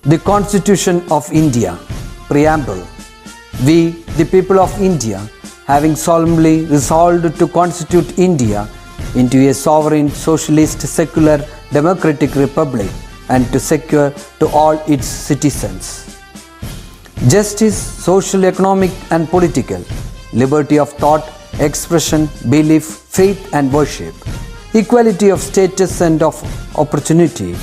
The Constitution of India, Preamble. We, the people of India, having solemnly resolved to constitute India into a sovereign, socialist, secular, democratic republic and to secure to all its citizens justice, social, economic and political, liberty of thought, expression, belief, faith and worship, equality of status and of opportunity,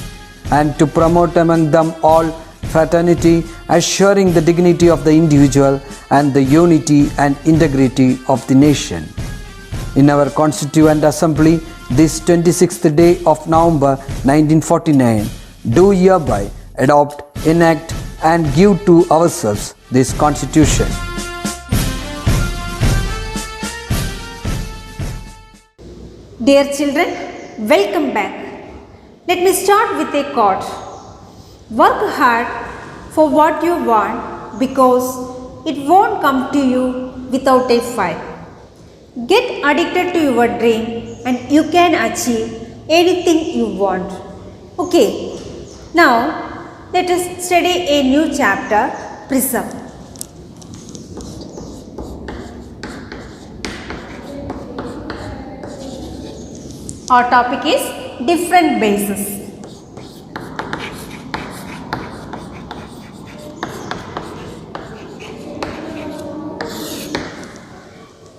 and to promote among them all fraternity, assuring the dignity of the individual and the unity and integrity of the nation. In our Constituent Assembly, this 26th day of November 1949, do hereby adopt, enact and give to ourselves this Constitution. Dear children, welcome back. Let me start with a quote. Work hard for what you want because it won't come to you without a fight. Get addicted to your dream and you can achieve anything you want. Okay, now let us study a new chapter, Prism. Our topic is different bases.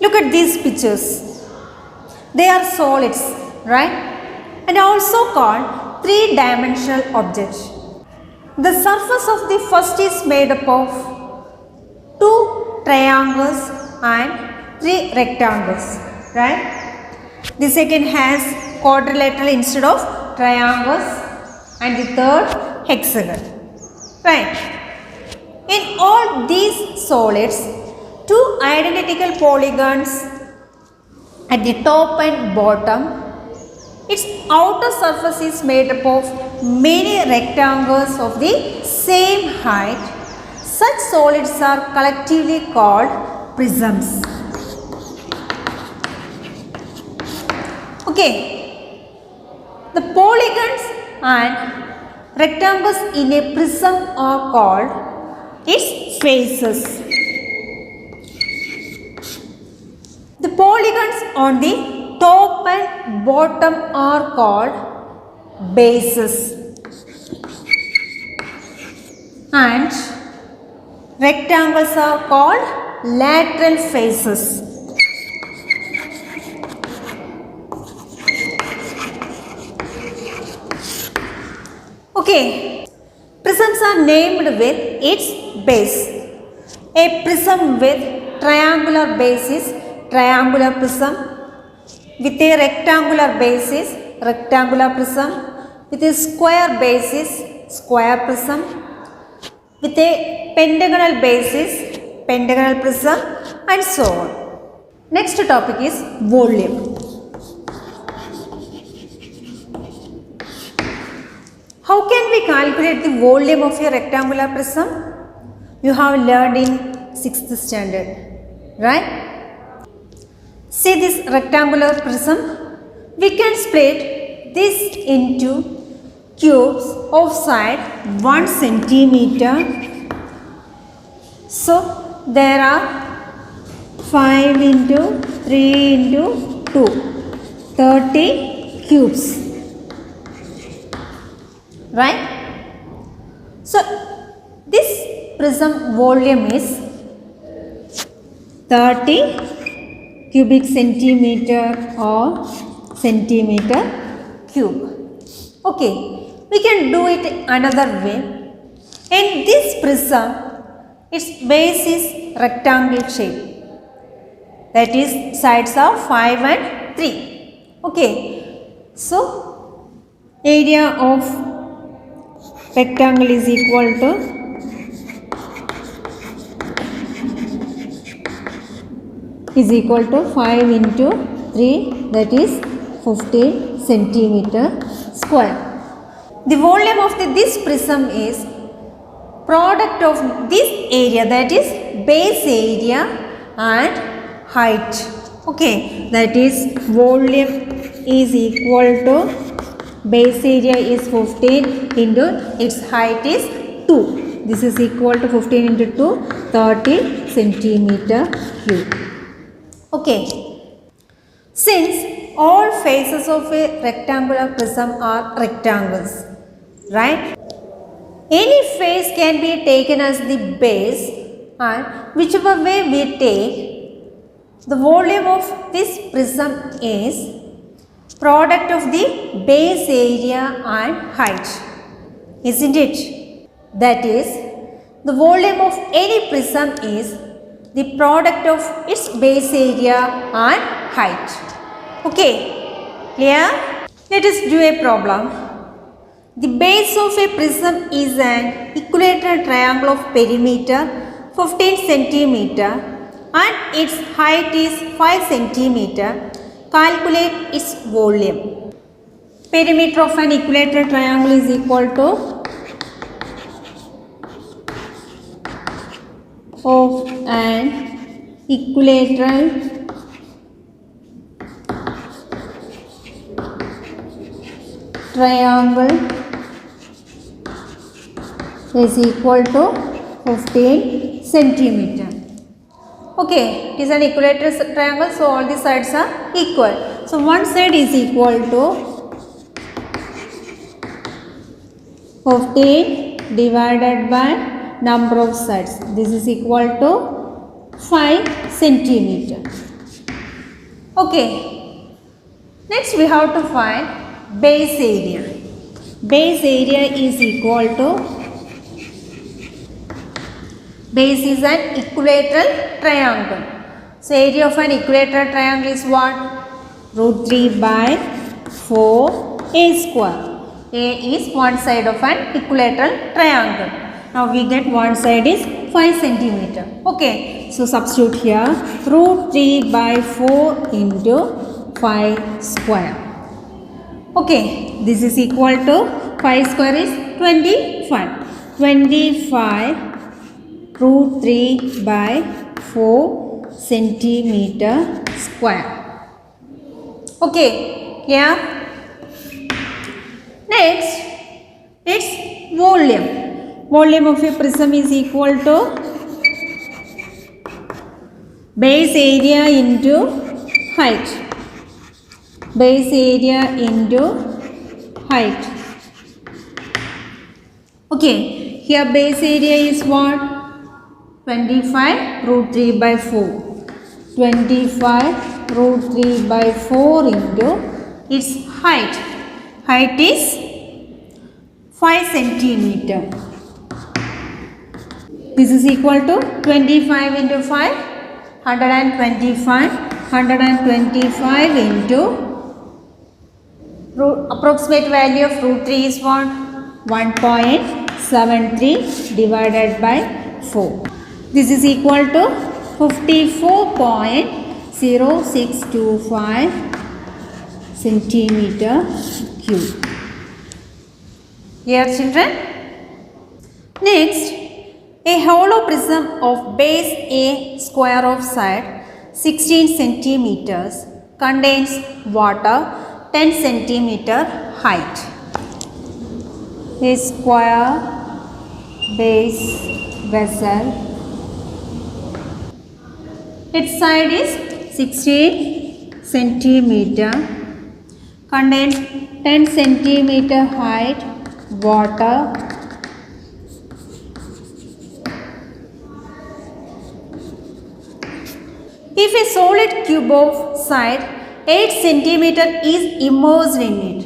Look at these pictures. They are solids, right? And also called three-dimensional objects. The surface of the first is made up of two triangles and three rectangles, right? The second has quadrilateral instead of triangles and the third hexagon, right? In all these solids, two identical polygons at the top and bottom. Its outer surface is made up of many rectangles of the same height. Such solids are collectively called prisms. Okay, the polygons and rectangles in a prism are called its faces. The polygons on the top and bottom are called bases. And rectangles are called lateral faces. Okay, prisms are named with its base. A prism with triangular base is triangular prism. With a rectangular base is rectangular prism. With a square base is square prism. With a pentagonal base is pentagonal prism and so on. Next topic is volume. How can we calculate the volume of a rectangular prism? You have learned in 6th standard, right? See this rectangular prism. We can split this into cubes of side 1 centimeter. So there are 5 into 3 into 2, 30 cubes. Right? So this prism volume is 30 cubic centimeter or centimeter cube. Okay, we can do it another way. In this prism, its base is rectangle shape. That is sides are 5 and 3. Okay, so area of rectangle is equal to is equal to 5 into 3, that is 15 centimeter square. The volume of this prism is product of this area, that is base area and height. Okay, that is volume is equal to base area is 15 into its height is 2. This is equal to 15 into 2, 30 centimeter cube. Okay. Since all faces of a rectangular prism are rectangles, right? Any face can be taken as the base, and whichever way we take, the volume of this prism is product of the base area and height, isn't it? That is, the volume of any prism is the product of its base area and height. Okay, clear? Let us do a problem. The base of a prism is an equilateral triangle of perimeter 15 centimeter and its height is 5 centimeter. Calculate its volume. Perimeter of an equilateral triangle is equal to of an equilateral triangle is equal to 15 centimeter. Okay, it is an equilateral triangle, so all the sides are equal. So one side is equal to 15 divided by number of sides. This is equal to 5 centimeter. Okay, next we have to find base area. Base area is equal to, base is an equilateral triangle. So area of an equilateral triangle is what? Root 3 by 4 a square. A is one side of an equilateral triangle. Now we get one side is 5 centimeter. Okay, so substitute here root 3 by 4 into 5 square. Okay, this is equal to 5 square is 25. 25 root 3 by 4 centimeter square. Okay, yeah. Next, its volume. Volume of a prism is equal to base area into height. Base area into height. Okay, here base area is what? 25 root 3 by 4. 25 root 3 by 4 into its height. Height is 5 centimeter. This is equal to 25 into 5, 125. 125 into approximate value of root 3 is what? 1.73 divided by 4. This is equal to 54.0625 centimeter cube. Here children. Next, a hollow prism of base A square of side 16 centimeters contains water 10 centimeter height. A square base vessel. Its side is 16 centimeter, contains 10 centimeter height water. If a solid cube of side 8 centimeter is immersed in it.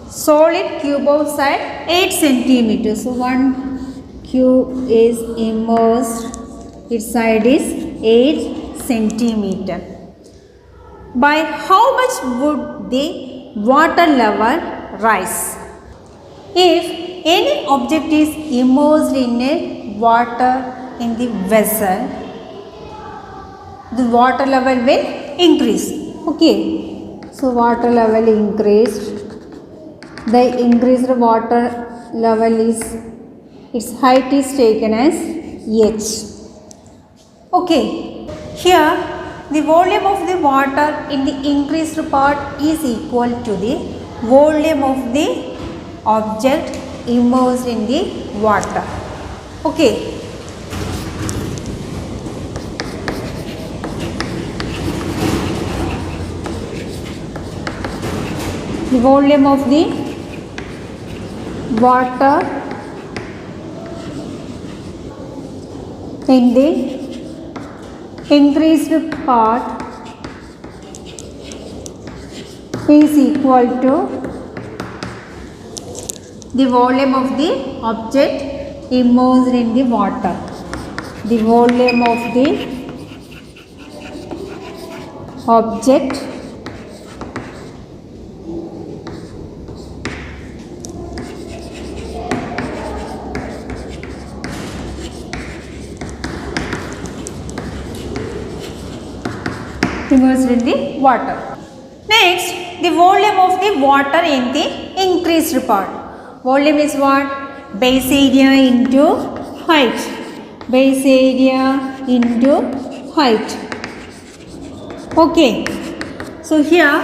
Solid cube of side 8 centimeter. So one cube is immersed. Its side is 8 centimeter. By how much would the water level rise? If any object is immersed in a water in the vessel, the water level will increase. Okay, so water level increased. The increased water level is, its height is taken as h. Okay, here the volume of the water in the increased part is equal to the volume of the object immersed in the water. Okay. The volume of the water in the increased part is equal to the volume of the object immersed in the water. The volume of the object immersed in the water. Next, the volume of the water in the increased part. Volume is what? Base area into height. Base area into height. Okay. So here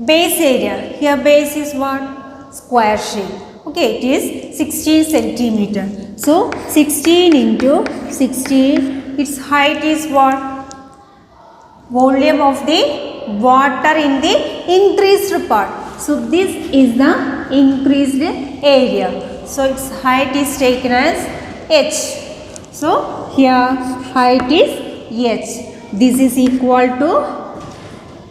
base area. Here base is what? Square shape. Okay, it is 16 centimeter. So 16 into 16. Its height is what? Volume of the water in the increased part. So this is the increased area. So its height is taken as h. So here height is h. This is equal to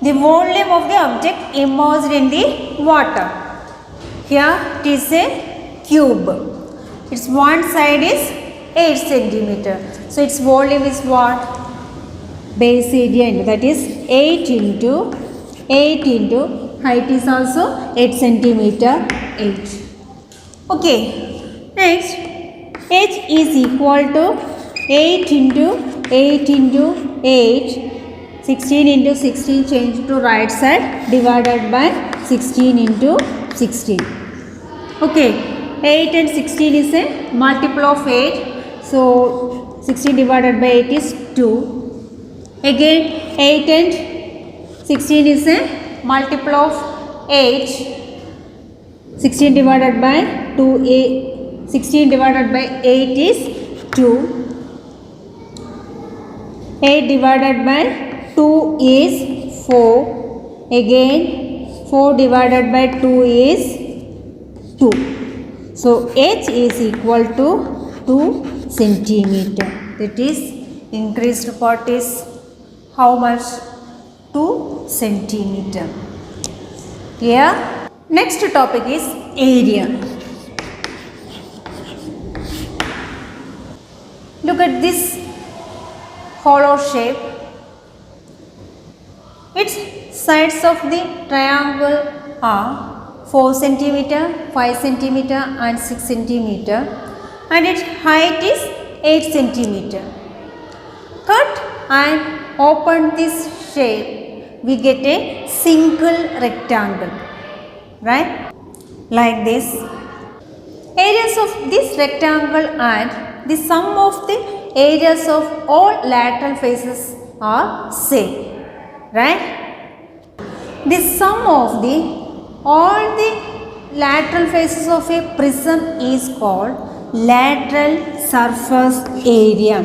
the volume of the object immersed in the water. Here it is a cube. Its one side is 8 centimeter. So its volume is what? Base area into, that is 8 into height is also 8 centimeter 8. Okay. Next, h is equal to 8 into 8 into 8. 16 into 16 change to right side divided by 16 into 16. Okay. 8 and 16 is a multiple of 8. So 16 divided by 8 is 2. Again 8 and 16 is a multiple of 8. 16 divided by 2, 16 divided by 8 is 2. 8 divided by 2 is 4. Again 4 divided by 2 is 2. So h is equal to 2 centimeter. That is increased part is how much? 2 centimeter. Here next topic is area. Look at this hollow shape. Its sides of the triangle are 4 centimeter, 5 centimeter and 6 centimeter and its height is 8 centimeter. Cut and open this shape, we get a single rectangle, right? Like this. Areas of this rectangle and the sum of the areas of all lateral faces are same, right? The sum of the all the lateral faces of a prism is called lateral surface area.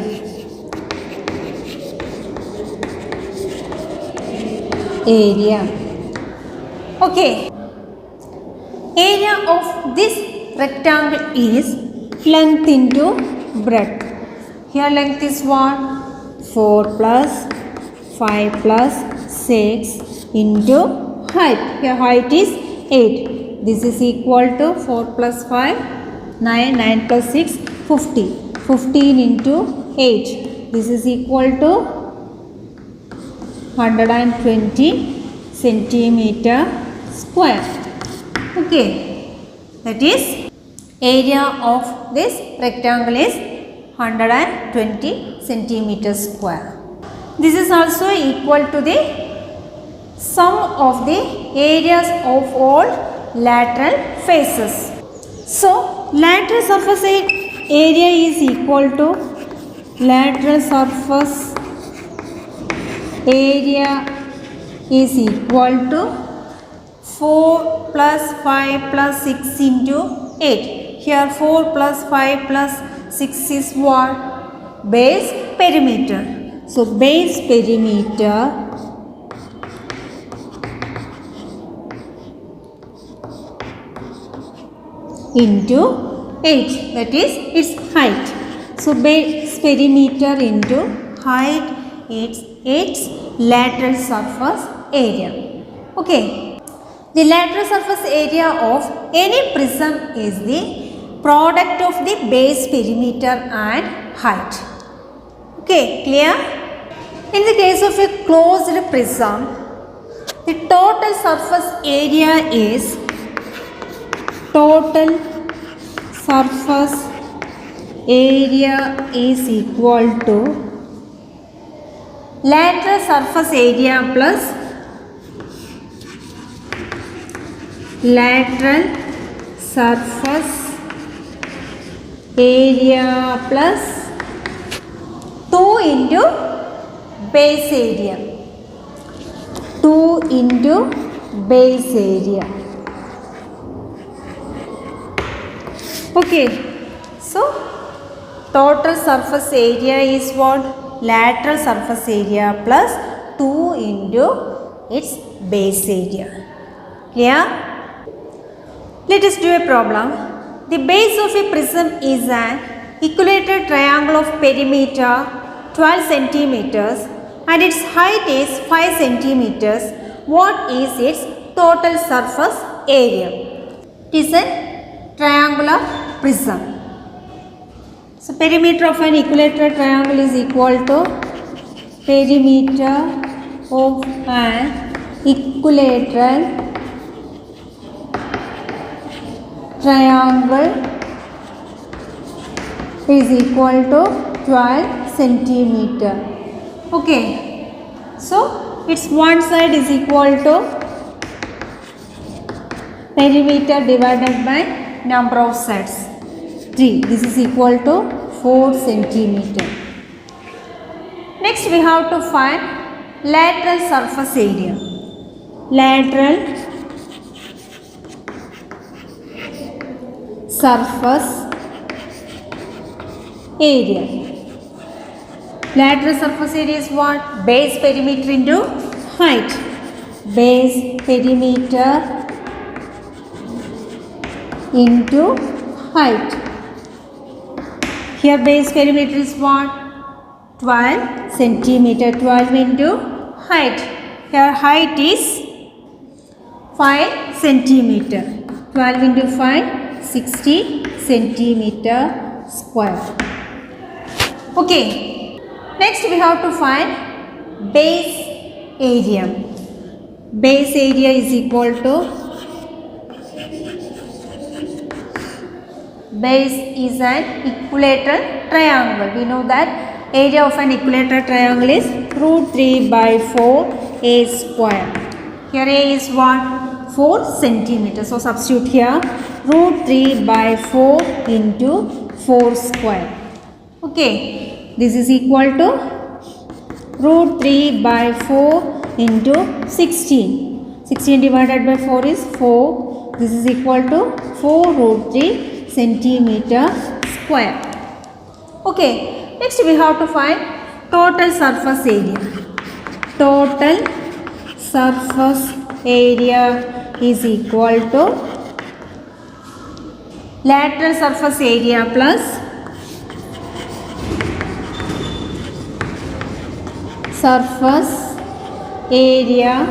Okay. Area of this rectangle is length into breadth. Here length is what? 4 plus 5 plus 6 into height. Here height is 8. This is equal to 4 plus 5, 9, 9 plus 6, 50. 15 into 8. This is equal to 120 centimeter square. Okay. That is area of this rectangle is 120 centimeter square. This is also equal to the sum of the areas of all lateral faces. So lateral surface area is equal to lateral surface area is equal to 4 plus 5 plus 6 into 8. Here 4 plus 5 plus 6 is what? Base perimeter. So base perimeter into 8, that is its height. So base perimeter into height is its lateral surface area. Okay. The lateral surface area of any prism is the product of the base perimeter and height. Okay, clear? In the case of a closed prism, the total surface area is equal to lateral surface area plus lateral surface area plus 2 into base area. 2 into base area. Okay. So total surface area is what? Lateral surface area plus 2 into its base area. Clear? Let us do a problem. The base of a prism is an equilateral triangle of perimeter 12 centimeters and its height is 5 centimeters. What is its total surface area? It is a triangular prism. So perimeter of an equilateral triangle is equal to perimeter of an equilateral triangle is equal to 12 centimeter. Okay. So its one side is equal to perimeter divided by number of sides. 3. This is equal to 4 centimeter. Next we have to find lateral surface area. Lateral surface area. Lateral surface area is what? Base perimeter into height. Base perimeter into height. Here base perimeter is what? 12 centimeter. 12 into height. Here height is 5 centimeter. 12 into 5, 60 centimeter square. Okay. Next we have to find base area. Base area is equal to, base is an equilateral triangle. We know that area of an equilateral triangle is root 3 by 4 a square. Here a is what? 4 centimeters. So substitute here root 3 by 4 into 4 square. Okay. This is equal to root 3 by 4 into 16. 16 divided by 4 is 4. This is equal to 4 root 3 centimeter square. Okay. Next we have to find total surface area. Total surface area is equal to lateral surface area plus surface area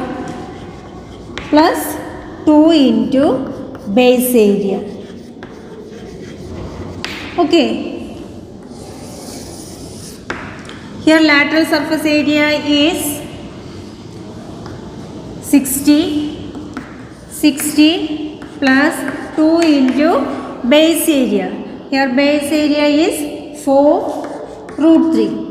plus 2 into base area. Okay. Here lateral surface area is 60 plus 2 into base area. Here base area is 4 root 3.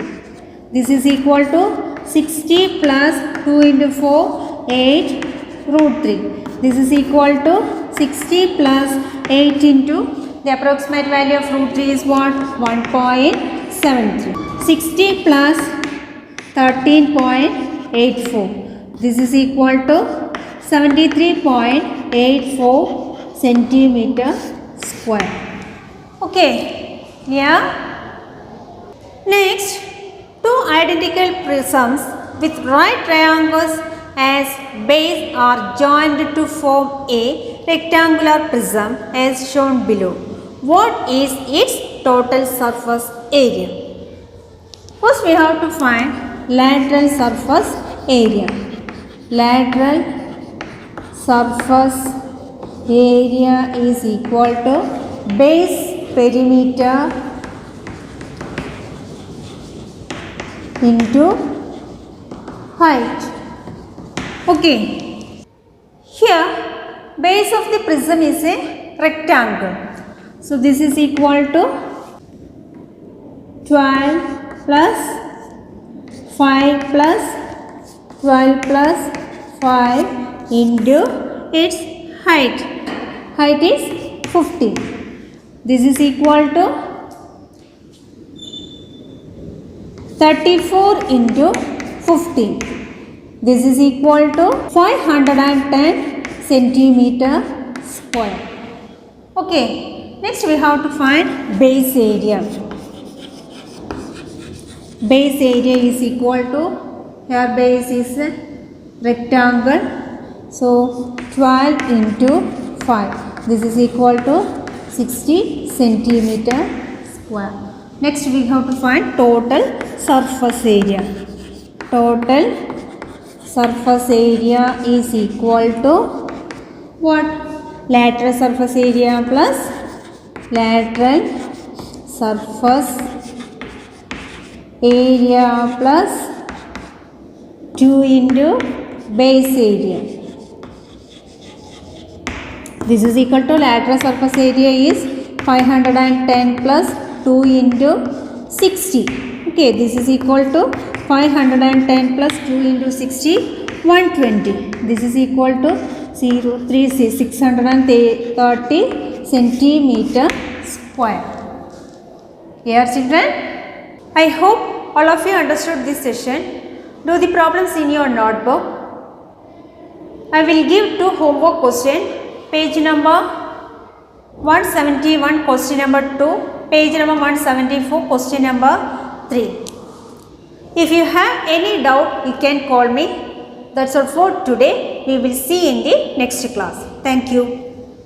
This is equal to 60 plus 2 into 4, 8 root 3. This is equal to 60 plus 8 into, the approximate value of root 3 is what? 1.73. 60 plus 13.84. This is equal to 73.84 centimeter square. Okay, clear? Next, two identical prisms with right triangles as base are joined to form a rectangular prism as shown below. What is its total surface area? First we have to find lateral surface area. Lateral surface area is equal to base perimeter into height. Okay. Here base of the prism is a rectangle. So this is equal to 12 plus 5 plus 12 plus 5 into its height. Height is 15. This is equal to 34 into 15. This is equal to 510 centimeter square. Okay, next we have to find base area. Base area is equal to, here base is a rectangle, so 12 into 5. This is equal to 60 centimeter square. Next we have to find total surface area. Total surface area is equal to what? Lateral surface area plus lateral surface area plus 2 into base area. This is equal to lateral surface area is 510 plus 2 into 60. Okay, this is equal to 510 plus 2 into 60, 120. This is equal to 630 centimeter square. Here children, I hope all of you understood this session. Do the problems in your notebook. I will give two homework questions. Page number 171 question number 2, page number 174 question number 3. If you have any doubt, you can call me. That's all for today. We will see in the next class. Thank you.